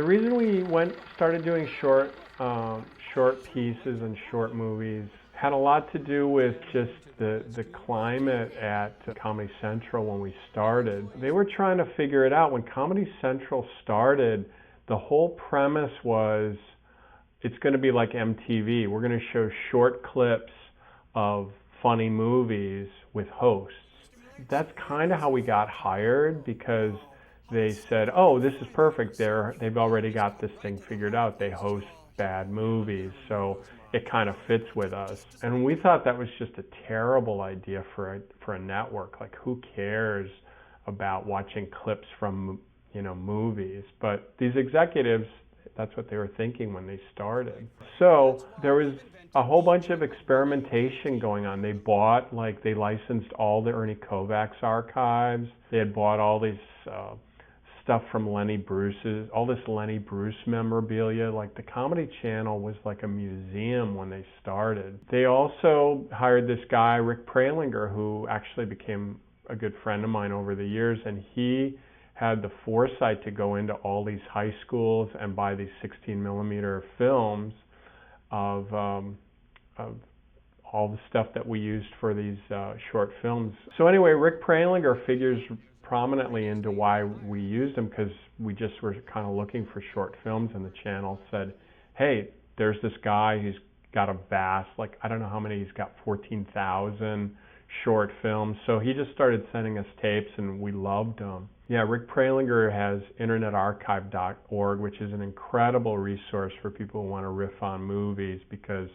The reason we started doing short pieces and short movies had a lot to do with just the climate at Comedy Central when we started. They were trying to figure it out. When Comedy Central started, the whole premise was it's going to be like MTV. We're going to show short clips of funny movies with hosts. That's kind of how we got hired, because they said, "Oh, this is perfect. They've already got this thing figured out. They host bad movies, so it kind of fits with us." And we thought that was just a terrible idea for a network. Like, who cares about watching clips from movies? But these executives, that's what they were thinking when they started. So there was a whole bunch of experimentation going on. They licensed all the Ernie Kovacs archives. They had bought all these stuff from all this Lenny Bruce memorabilia. Like, the Comedy Channel was like a museum when they started. They also hired this guy, Rick Pralinger, who actually became a good friend of mine over the years, and he had the foresight to go into all these high schools and buy these 16 millimeter films of all the stuff that we used for these short films. So anyway, Rick Pralinger figures prominently into why we used him, because we just were kind of looking for short films, and the channel said, "Hey, there's this guy who's got a vast, like, I don't know how many, he's got 14,000 short films." So he just started sending us tapes, and we loved them. Yeah, Rick Pralinger has internetarchive.org, which is an incredible resource for people who want to riff on movies, because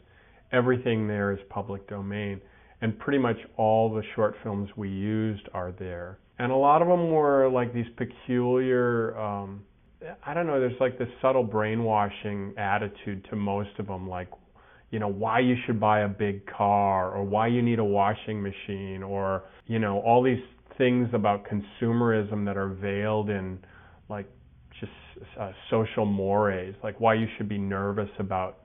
everything there is public domain, and pretty much all the short films we used are there. And a lot of them were like these peculiar, I don't know, there's like this subtle brainwashing attitude to most of them, like, why you should buy a big car, or why you need a washing machine, or, all these things about consumerism that are veiled in, like, just social mores, like why you should be nervous about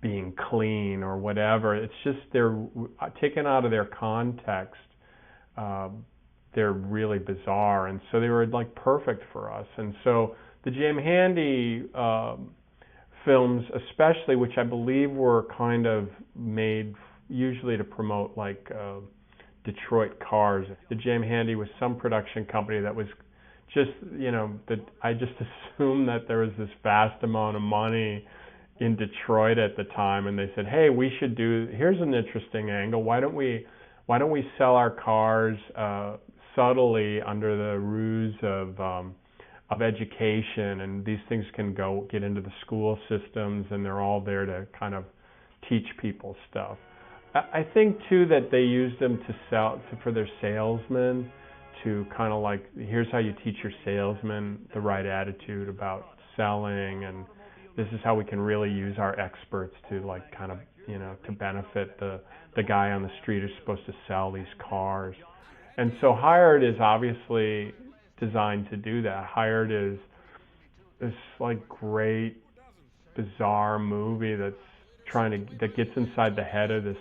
being clean or whatever. It's just, they're taken out of their context. They're really bizarre, and so they were like perfect for us. And so the Jam Handy films, especially, which I believe were kind of made usually to promote like Detroit cars. The Jam Handy was some production company that was just, that I just assumed that there was this vast amount of money in Detroit at the time, and they said, "Hey, here's an interesting angle. Why don't we sell our cars subtly under the ruse of education, and these things can get into the school systems, and they're all there to kind of teach people stuff." I think too that they used them for their salesmen, to kind of like, here's how you teach your salesman the right attitude about selling, and this is how we can really use our experts to, like, kind of, to benefit the guy on the street who's supposed to sell these cars. And so Hired is obviously designed to do that. Hired is this like great, bizarre movie that gets inside the head of this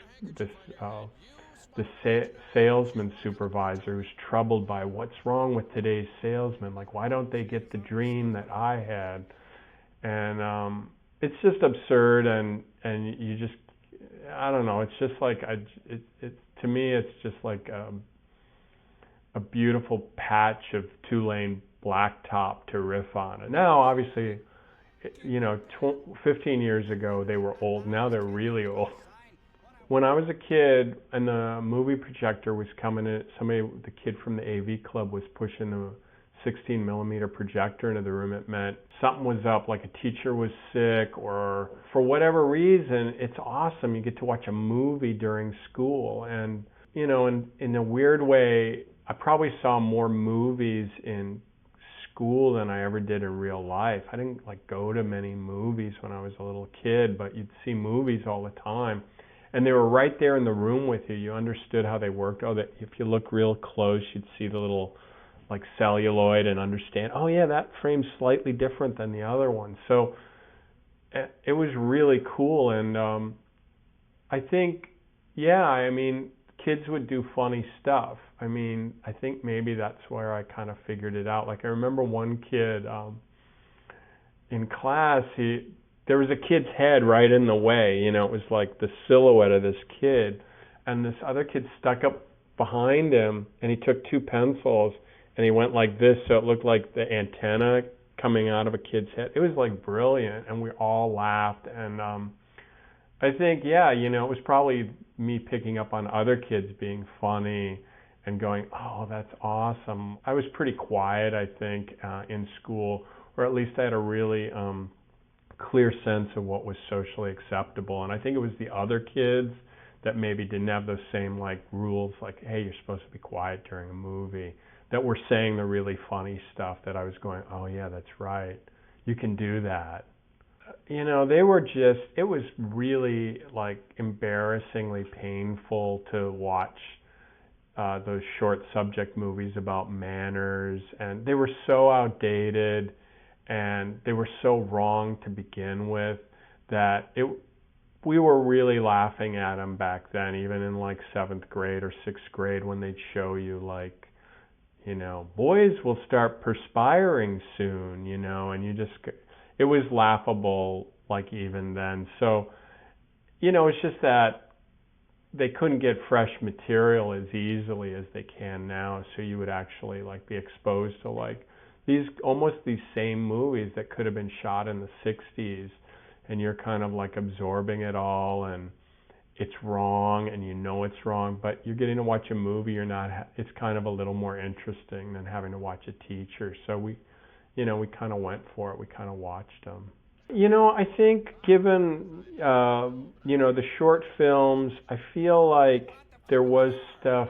salesman supervisor who's troubled by what's wrong with today's salesmen. Like, why don't they get the dream that I had? And it's just absurd, and you just, I don't know. It's just like to me, it's just like a beautiful patch of two-lane blacktop to riff on. And now, obviously, 15 years ago they were old. Now they're really old. When I was a kid and the movie projector was coming in, the kid from the AV club was pushing the 16 millimeter projector into the room, it meant something was up, like a teacher was sick, or for whatever reason. It's awesome. You get to watch a movie during school. And, in a weird way, I probably saw more movies in school than I ever did in real life. I didn't like go to many movies when I was a little kid, but you'd see movies all the time. And they were right there in the room with you. You understood how they worked. That if you look real close, you'd see the little like celluloid and understand, oh yeah, that frame's slightly different than the other one. So it was really cool. And I think, kids would do funny stuff. I think maybe that's where I kind of figured it out. Like, I remember one kid, in class, there was a kid's head right in the way. You know, it was like the silhouette of this kid, and this other kid stuck up behind him, and he took two pencils and he went like this, so it looked like the antenna coming out of a kid's head. It was like brilliant, and we all laughed. And I think, yeah, you know, it was probably me picking up on other kids being funny and going, oh, that's awesome. I was pretty quiet, I think, in school, or at least I had a really clear sense of what was socially acceptable. And I think it was the other kids that maybe didn't have those same like rules, like, hey, you're supposed to be quiet during a movie, that were saying the really funny stuff that I was going, oh yeah, that's right, you can do that. You know, they were just, it was really like embarrassingly painful to watch those short subject movies about manners, and they were so outdated and they were so wrong to begin with that we were really laughing at them back then, even in like 7th grade or 6th grade, when they'd show you like, you know, boys will start perspiring soon, you know, and it was laughable like even then. So, you know, it's just that they couldn't get fresh material as easily as they can now, so you would actually like be exposed to like almost these same movies that could have been shot in the 60s, and you're kind of like absorbing it all, and it's wrong and you know it's wrong, but you're getting to watch a movie, it's kind of a little more interesting than having to watch a teacher. So we kind of went for it. We kind of watched them. You know, I think given the short films, I feel like there was stuff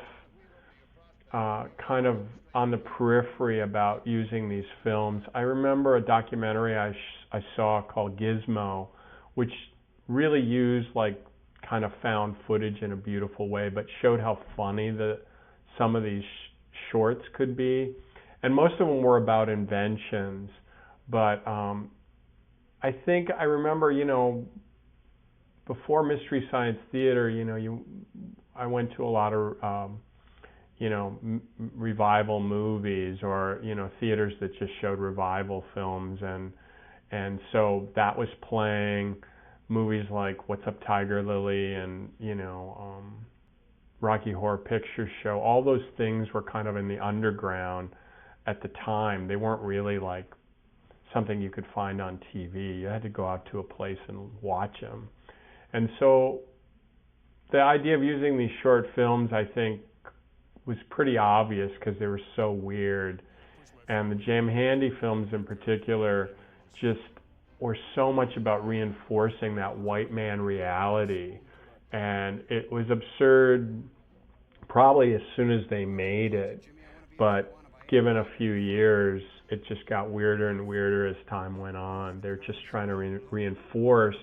kind of on the periphery about using these films. I remember a documentary I saw called Gizmo, which really used like kind of found footage in a beautiful way, but showed how funny some of these shorts could be. And most of them were about inventions. But I think I remember, you know, before Mystery Science Theater, you know, I went to a lot of revival movies, or, you know, theaters that just showed revival films, and so that was playing movies like What's Up, Tiger Lily, and, you know, Rocky Horror Picture Show. All those things were kind of in the underground at the time. They weren't really like something you could find on TV. You had to go out to a place and watch them. And so the idea of using these short films, I think, was pretty obvious because they were so weird. And the Jam Handy films in particular just were so much about reinforcing that white man reality. And it was absurd probably as soon as they made it, but given a few years, it just got weirder and weirder as time went on. They're just trying to reinforce,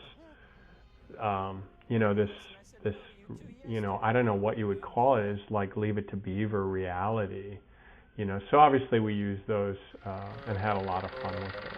this, you know, I don't know what you would call it, is like Leave It to Beaver reality. You know, so obviously we used those and had a lot of fun with it.